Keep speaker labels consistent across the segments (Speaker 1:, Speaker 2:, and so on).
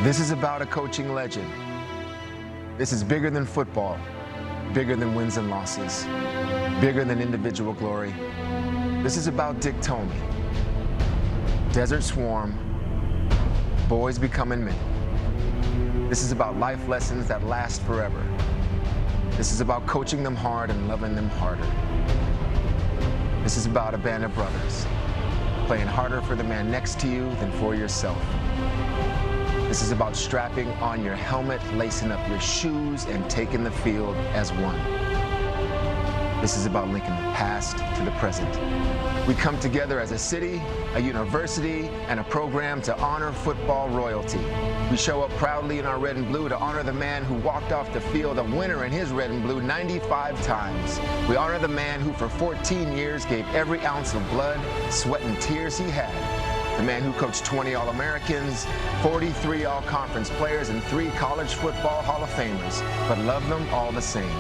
Speaker 1: This is about a coaching legend. This is bigger than football, bigger than wins and losses, bigger than individual glory. This is about Dick Tomey. Desert Swarm, boys becoming men. This is about life lessons that last forever. This is about coaching them hard and loving them harder. This is about a band of brothers, playing harder for the man next to you than for yourself. This is about strapping on your helmet, lacing up your shoes, and taking the field as one. This is about linking the past to the present. We come together as a city, a university, and a program to honor football royalty. We show up proudly in our red and blue to honor the man who walked off the field a winner in his red and blue 95 times. We honor the man who for 14 years gave every ounce of blood, sweat, and tears he had. The man who coached 20 All-Americans, 43 All-Conference players, and 3 college football Hall of Famers, but loved them all the same.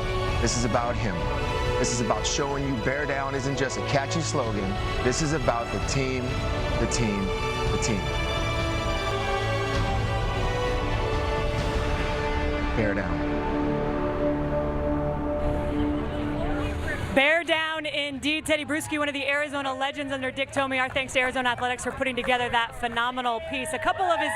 Speaker 1: This is about him. This is about showing you bear down isn't just a catchy slogan. This is about the team, the team, the team. Bear down.
Speaker 2: Bear down indeed. Teddy Bruschi, one of the Arizona legends under Dick Tomey. Our thanks to Arizona Athletics for putting together that phenomenal piece. A couple of his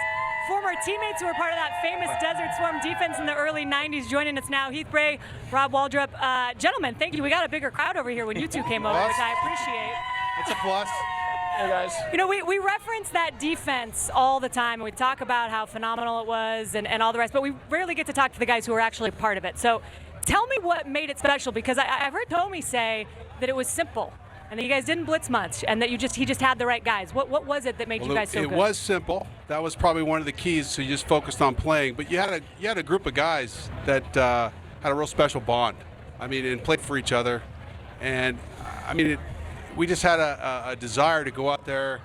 Speaker 2: former teammates who were part of that famous Desert Swarm defense in the early 90s joining us now. Heath Bray, Rob Waldrop. Gentlemen, thank you. We got a bigger crowd over here when you two came over, which I appreciate.
Speaker 3: It's a plus. Hey, guys.
Speaker 2: You know, we reference that defense all the time, and we talk about how phenomenal it was and all the rest, but we rarely get to talk to the guys who were actually part of it. So tell me what made it special, because I've heard Tomey say that it was simple and that you guys didn't blitz much and that he just had the right guys. What was it that made you guys so good?
Speaker 3: It was simple. That was probably one of the keys. So you just focused on playing, but you had a group of guys that had a real special bond. I mean, and played for each other, and I mean, we just had a desire to go out there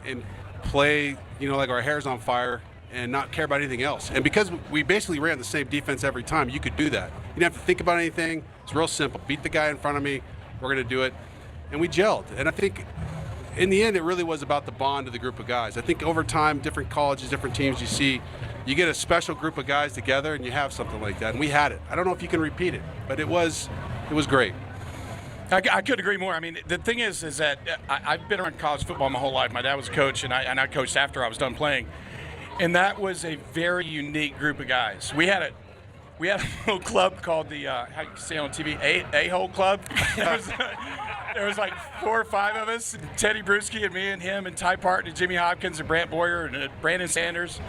Speaker 3: and play, you know, like our hair's on fire and not care about anything else. And because we basically ran the same defense every time, you could do that. You didn't have to think about anything. It's real simple. Beat the guy in front of me. We're going to do it. And we gelled. And I think in the end, it really was about the bond of the group of guys. I think over time, different colleges, different teams, you get a special group of guys together and you have something like that. And we had it. I don't know if you can repeat it, but it was great.
Speaker 4: I couldn't agree more. I mean, the thing is that I've been around college football my whole life. My dad was a coach, and I coached after I was done playing. And that was a very unique group of guys. We had a little club called the how you say on TV, A-hole club. There was like 4 or 5 of us, Teddy Bruschi and me and him and Ty Parton and Jimmy Hopkins and Brant Boyer and Brandon Sanders,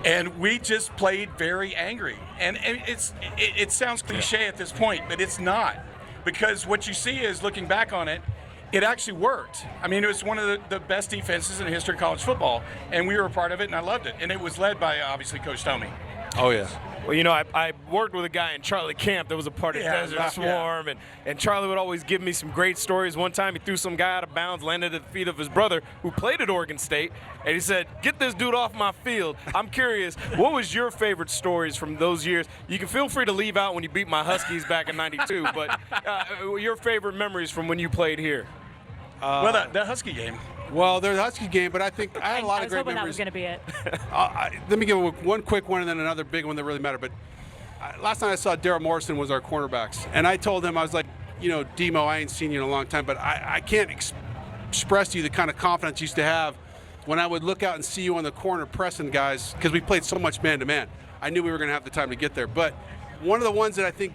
Speaker 4: and we just played very angry. And it sounds cliche at this point, but it's not, because what you see is, looking back on it, it actually worked. I mean, it was one of the best defenses in the history of college football, and we were a part of it, and I loved it. And it was led by, obviously, Coach Tomey.
Speaker 3: Oh, yeah.
Speaker 5: Well, you know, I worked with a guy in Charlie Camp that was a part of Desert Swarm, and Charlie would always give me some great stories. One time he threw some guy out of bounds, landed at the feet of his brother who played at Oregon State, and he said, "Get this dude off my field." I'm curious, what was your favorite stories from those years? You can feel free to leave out when you beat my Huskies back in '92, but your favorite memories from when you played here?
Speaker 4: Well, the Husky game.
Speaker 3: Well, there's the Husky game, but I think I had a lot of great
Speaker 2: I
Speaker 3: memories.
Speaker 2: was hoping that was going to be it.
Speaker 3: Let me give one quick one and then another big one that really mattered. But last night I saw Daryl Morrison was our cornerbacks, and I told him, I was like, you know, Demo, I ain't seen you in a long time, but I can't express to you the kind of confidence you used to have when I would look out and see you on the corner pressing guys, because we played so much man-to-man. I knew we were going to have the time to get there. But one of the ones that I think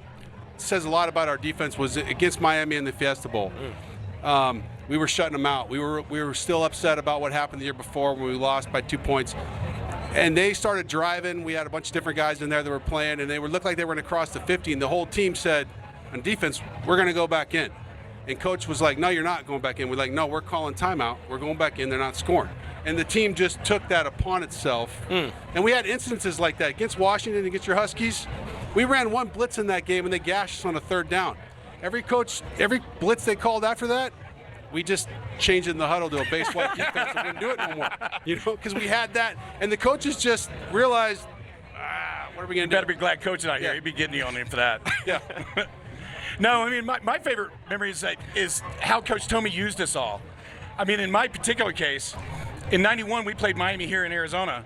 Speaker 3: says a lot about our defense was against Miami in the Fiesta Bowl. We were shutting them out. We were still upset about what happened the year before when we lost by 2 points. And they started driving. We had a bunch of different guys in there that were playing, and they looked like they were going to cross the 50. And the whole team said, on defense, we're going to go back in. And coach was like, no, you're not going back in. We're like, no, we're calling timeout. We're going back in. They're not scoring. And the team just took that upon itself. And we had instances like that against Washington, against your Huskies. We ran one blitz in that game, and they gashed us on a 3rd down. Every blitz they called after that, we just changed it in the huddle to a base white defense and didn't do it no more. You know, because we had that. And the coaches just realized, what are we going to do?
Speaker 4: You better be glad Coach not here. He'd be getting you on him for that.
Speaker 3: Yeah.
Speaker 4: No, I mean, my favorite memory is how Coach Tomey used us all. I mean, in my particular case, in '91, we played Miami here in Arizona.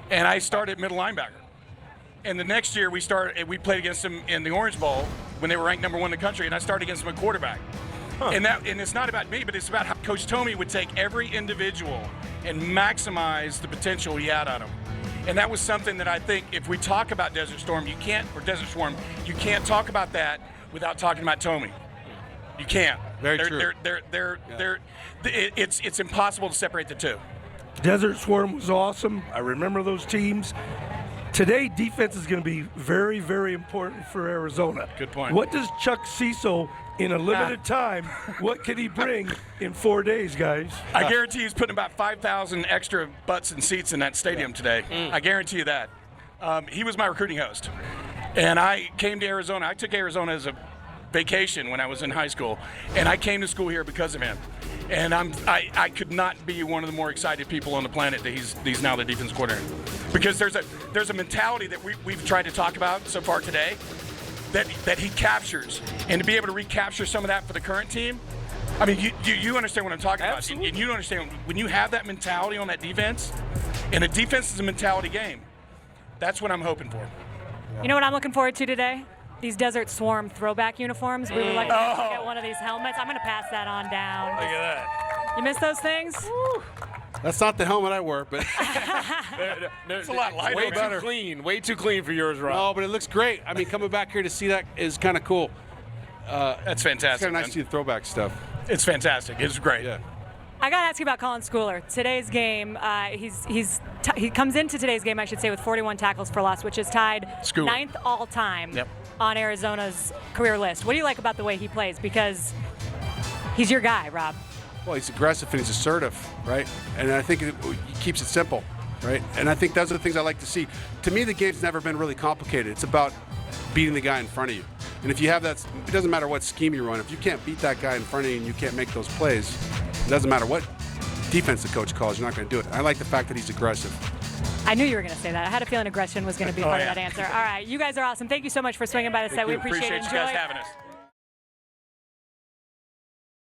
Speaker 4: and I started middle linebacker. And the next year we played against them in the Orange Bowl when they were ranked #1 in the country, and I started against them at quarterback. And it's not about me, but it's about how Coach Tomey would take every individual and maximize the potential he had on them. And that was something that I think if we talk about Desert Swarm, you can't talk about that without talking about Tomey. You can't.
Speaker 3: Very true.
Speaker 4: It's impossible to separate the two.
Speaker 6: Desert Swarm was awesome. I remember those teams. Today, defense is going to be very, very important for Arizona.
Speaker 4: Good point.
Speaker 6: What does Chuck Cecil, in a limited time, what can he bring in 4 days, guys?
Speaker 4: I guarantee he's putting about 5,000 extra butts and seats in that stadium today. I guarantee you that. He was my recruiting host. And I came to Arizona. I took Arizona as a vacation when I was in high school. And I came to school here because of him. And I could not be one of the more excited people on the planet that he's now the defense coordinator. Because there's a mentality that we've tried to talk about so far today that he captures. And to be able to recapture some of that for the current team, I mean, you understand what I'm talking about. And you understand when you have that mentality on that defense, and the defense is a mentality game, that's what I'm hoping for.
Speaker 2: You know what I'm looking forward to today? These Desert Swarm throwback uniforms. We were lucky to get one of these helmets. I'm going to pass that on down.
Speaker 5: Look at that.
Speaker 2: You miss those things?
Speaker 3: That's not the helmet I wear, but
Speaker 4: It's a lot lighter.
Speaker 5: Way
Speaker 4: man.
Speaker 5: too clean. Way too clean for yours, Rob.
Speaker 3: no, but it looks great. I mean, coming back here to see that is kind of cool.
Speaker 4: That's
Speaker 3: It's
Speaker 4: fantastic.
Speaker 3: kind of nice
Speaker 4: man.
Speaker 3: to see the throwback stuff.
Speaker 4: It's fantastic. It's great.
Speaker 3: Yeah.
Speaker 2: I got to ask you about Colin Schooler. Today's game, he comes into today's game, I should say, with 41 tackles for loss, which is tied
Speaker 4: Schooler.
Speaker 2: 9th all-time
Speaker 4: Yep.
Speaker 2: on Arizona's career list. What do you like about the way he plays? Because he's your guy, Rob.
Speaker 3: Well, he's aggressive and he's assertive, right? And I think he keeps it simple, right? And I think those are the things I like to see. To me, the game's never been really complicated. It's about beating the guy in front of you. And if you have that, it doesn't matter what scheme you run. If you can't beat that guy in front of you and you can't make those plays, it doesn't matter what defense the coach calls, you're not going to do it. I like the fact that he's aggressive.
Speaker 2: I knew you were going to say that. I had a feeling aggression was going to be part of that answer. All right, you guys are awesome. Thank you so much for swinging by the set. We appreciate it.
Speaker 4: you guys
Speaker 2: Enjoy.
Speaker 4: having us.